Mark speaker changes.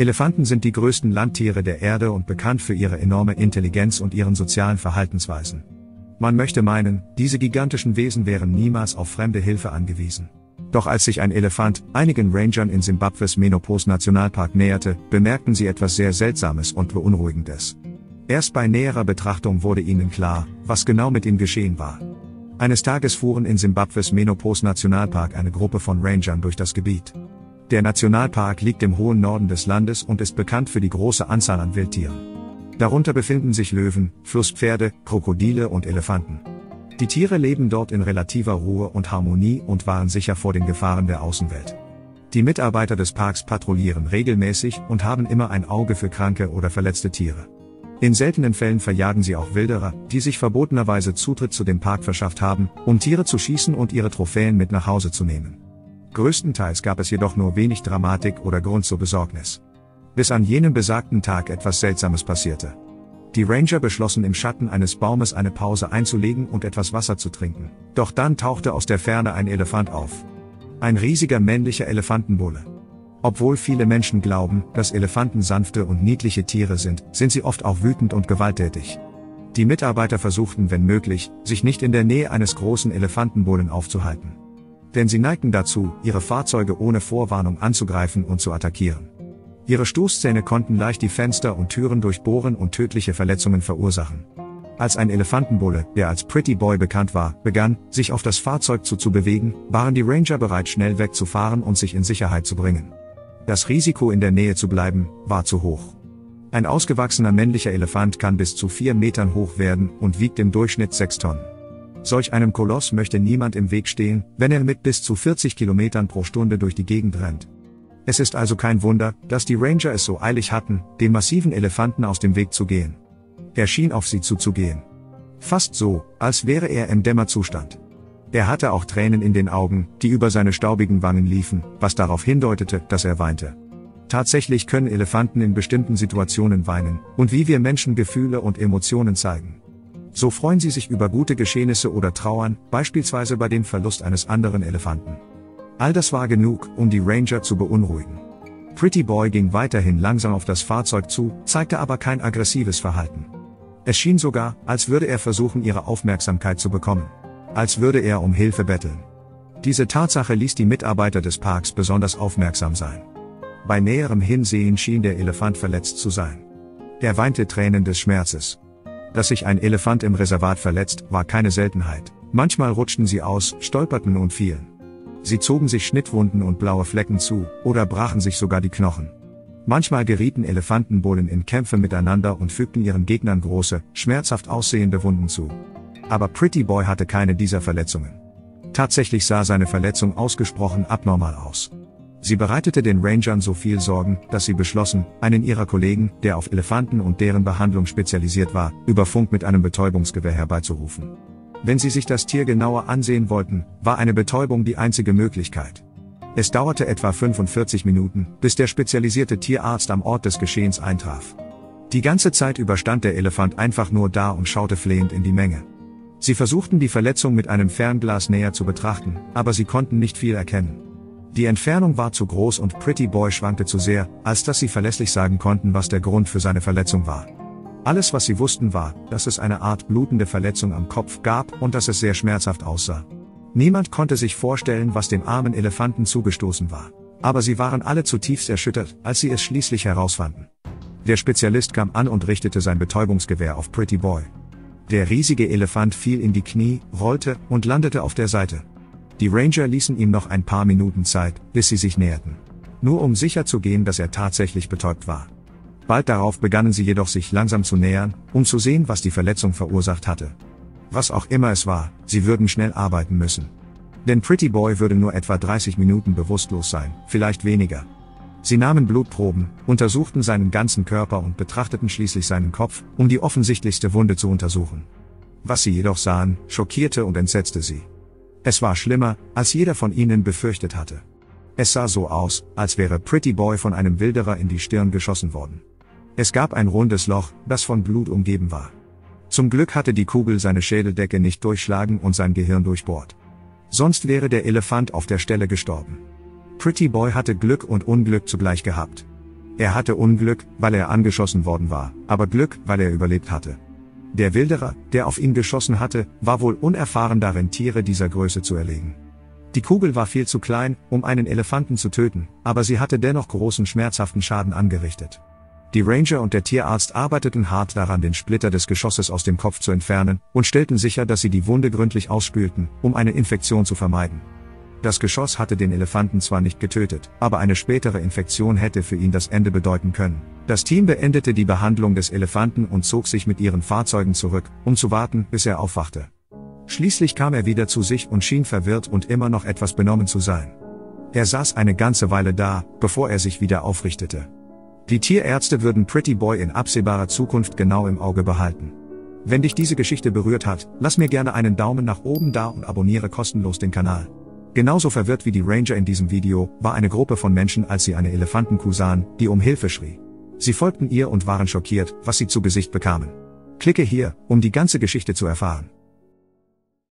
Speaker 1: Elefanten sind die größten Landtiere der Erde und bekannt für ihre enorme Intelligenz und ihren sozialen Verhaltensweisen. Man möchte meinen, diese gigantischen Wesen wären niemals auf fremde Hilfe angewiesen. Doch als sich ein Elefant einigen Rangern in Simbabwes Menopos-Nationalpark näherte, bemerkten sie etwas sehr Seltsames und Beunruhigendes. Erst bei näherer Betrachtung wurde ihnen klar, was genau mit ihm geschehen war. Eines Tages fuhren in Simbabwes Menopos-Nationalpark eine Gruppe von Rangern durch das Gebiet. Der Nationalpark liegt im hohen Norden des Landes und ist bekannt für die große Anzahl an Wildtieren. Darunter befinden sich Löwen, Flusspferde, Krokodile und Elefanten. Die Tiere leben dort in relativer Ruhe und Harmonie und waren sicher vor den Gefahren der Außenwelt. Die Mitarbeiter des Parks patrouillieren regelmäßig und haben immer ein Auge für kranke oder verletzte Tiere. In seltenen Fällen verjagen sie auch Wilderer, die sich verbotenerweise Zutritt zu dem Park verschafft haben, um Tiere zu schießen und ihre Trophäen mit nach Hause zu nehmen. Größtenteils gab es jedoch nur wenig Dramatik oder Grund zur Besorgnis. Bis an jenem besagten Tag etwas Seltsames passierte. Die Ranger beschlossen im Schatten eines Baumes eine Pause einzulegen und etwas Wasser zu trinken. Doch dann tauchte aus der Ferne ein Elefant auf. Ein riesiger männlicher Elefantenbulle. Obwohl viele Menschen glauben, dass Elefanten sanfte und niedliche Tiere sind, sind sie oft auch wütend und gewalttätig. Die Mitarbeiter versuchten, wenn möglich, sich nicht in der Nähe eines großen Elefantenbullen aufzuhalten. Denn sie neigten dazu, ihre Fahrzeuge ohne Vorwarnung anzugreifen und zu attackieren. Ihre Stoßzähne konnten leicht die Fenster und Türen durchbohren und tödliche Verletzungen verursachen. Als ein Elefantenbulle, der als Pretty Boy bekannt war, begann, sich auf das Fahrzeug zu bewegen, waren die Ranger bereit, schnell wegzufahren und sich in Sicherheit zu bringen. Das Risiko, in der Nähe zu bleiben, war zu hoch. Ein ausgewachsener männlicher Elefant kann bis zu 4 Metern hoch werden und wiegt im Durchschnitt 6 Tonnen. Solch einem Koloss möchte niemand im Weg stehen, wenn er mit bis zu 40 Kilometern pro Stunde durch die Gegend rennt. Es ist also kein Wunder, dass die Ranger es so eilig hatten, dem massiven Elefanten aus dem Weg zu gehen. Er schien auf sie zuzugehen. Fast so, als wäre er im Dämmerzustand. Er hatte auch Tränen in den Augen, die über seine staubigen Wangen liefen, was darauf hindeutete, dass er weinte. Tatsächlich können Elefanten in bestimmten Situationen weinen, und wie wir Menschen Gefühle und Emotionen zeigen. So freuen sie sich über gute Geschehnisse oder trauern, beispielsweise bei dem Verlust eines anderen Elefanten. All das war genug, um die Ranger zu beunruhigen. Pretty Boy ging weiterhin langsam auf das Fahrzeug zu, zeigte aber kein aggressives Verhalten. Es schien sogar, als würde er versuchen, ihre Aufmerksamkeit zu bekommen. Als würde er um Hilfe betteln. Diese Tatsache ließ die Mitarbeiter des Parks besonders aufmerksam sein. Bei näherem Hinsehen schien der Elefant verletzt zu sein. Er weinte Tränen des Schmerzes. Dass sich ein Elefant im Reservat verletzt, war keine Seltenheit. Manchmal rutschten sie aus, stolperten und fielen. Sie zogen sich Schnittwunden und blaue Flecken zu, oder brachen sich sogar die Knochen. Manchmal gerieten Elefantenbullen in Kämpfe miteinander und fügten ihren Gegnern große, schmerzhaft aussehende Wunden zu. Aber Pretty Boy hatte keine dieser Verletzungen. Tatsächlich sah seine Verletzung ausgesprochen abnormal aus. Sie bereitete den Rangern so viel Sorgen, dass sie beschlossen, einen ihrer Kollegen, der auf Elefanten und deren Behandlung spezialisiert war, über Funk mit einem Betäubungsgewehr herbeizurufen. Wenn sie sich das Tier genauer ansehen wollten, war eine Betäubung die einzige Möglichkeit. Es dauerte etwa 45 Minuten, bis der spezialisierte Tierarzt am Ort des Geschehens eintraf. Die ganze Zeit über stand der Elefant einfach nur da und schaute flehend in die Menge. Sie versuchten die Verletzung mit einem Fernglas näher zu betrachten, aber sie konnten nicht viel erkennen. Die Entfernung war zu groß und Pretty Boy schwankte zu sehr, als dass sie verlässlich sagen konnten, was der Grund für seine Verletzung war. Alles, was sie wussten, war, dass es eine Art blutende Verletzung am Kopf gab und dass es sehr schmerzhaft aussah. Niemand konnte sich vorstellen, was dem armen Elefanten zugestoßen war. Aber sie waren alle zutiefst erschüttert, als sie es schließlich herausfanden. Der Spezialist kam an und richtete sein Betäubungsgewehr auf Pretty Boy. Der riesige Elefant fiel in die Knie, rollte und landete auf der Seite. Die Ranger ließen ihm noch ein paar Minuten Zeit, bis sie sich näherten. Nur um sicher zu gehen, dass er tatsächlich betäubt war. Bald darauf begannen sie jedoch sich langsam zu nähern, um zu sehen, was die Verletzung verursacht hatte. Was auch immer es war, sie würden schnell arbeiten müssen. Denn Pretty Boy würde nur etwa 30 Minuten bewusstlos sein, vielleicht weniger. Sie nahmen Blutproben, untersuchten seinen ganzen Körper und betrachteten schließlich seinen Kopf, um die offensichtlichste Wunde zu untersuchen. Was sie jedoch sahen, schockierte und entsetzte sie. Es war schlimmer, als jeder von ihnen befürchtet hatte. Es sah so aus, als wäre Pretty Boy von einem Wilderer in die Stirn geschossen worden. Es gab ein rundes Loch, das von Blut umgeben war. Zum Glück hatte die Kugel seine Schädeldecke nicht durchschlagen und sein Gehirn durchbohrt. Sonst wäre der Elefant auf der Stelle gestorben. Pretty Boy hatte Glück und Unglück zugleich gehabt. Er hatte Unglück, weil er angeschossen worden war, aber Glück, weil er überlebt hatte. Der Wilderer, der auf ihn geschossen hatte, war wohl unerfahren darin, Tiere dieser Größe zu erlegen. Die Kugel war viel zu klein, um einen Elefanten zu töten, aber sie hatte dennoch großen schmerzhaften Schaden angerichtet. Die Ranger und der Tierarzt arbeiteten hart daran, den Splitter des Geschosses aus dem Kopf zu entfernen, und stellten sicher, dass sie die Wunde gründlich ausspülten, um eine Infektion zu vermeiden. Das Geschoss hatte den Elefanten zwar nicht getötet, aber eine spätere Infektion hätte für ihn das Ende bedeuten können. Das Team beendete die Behandlung des Elefanten und zog sich mit ihren Fahrzeugen zurück, um zu warten, bis er aufwachte. Schließlich kam er wieder zu sich und schien verwirrt und immer noch etwas benommen zu sein. Er saß eine ganze Weile da, bevor er sich wieder aufrichtete. Die Tierärzte würden Pretty Boy in absehbarer Zukunft genau im Auge behalten. Wenn dich diese Geschichte berührt hat, lass mir gerne einen Daumen nach oben da und abonniere kostenlos den Kanal. Genauso verwirrt wie die Ranger in diesem Video, war eine Gruppe von Menschen, als sie eine Elefantenkuh sahen, die um Hilfe schrie. Sie folgten ihr und waren schockiert, was sie zu Gesicht bekamen. Klicke hier, um die ganze Geschichte zu erfahren.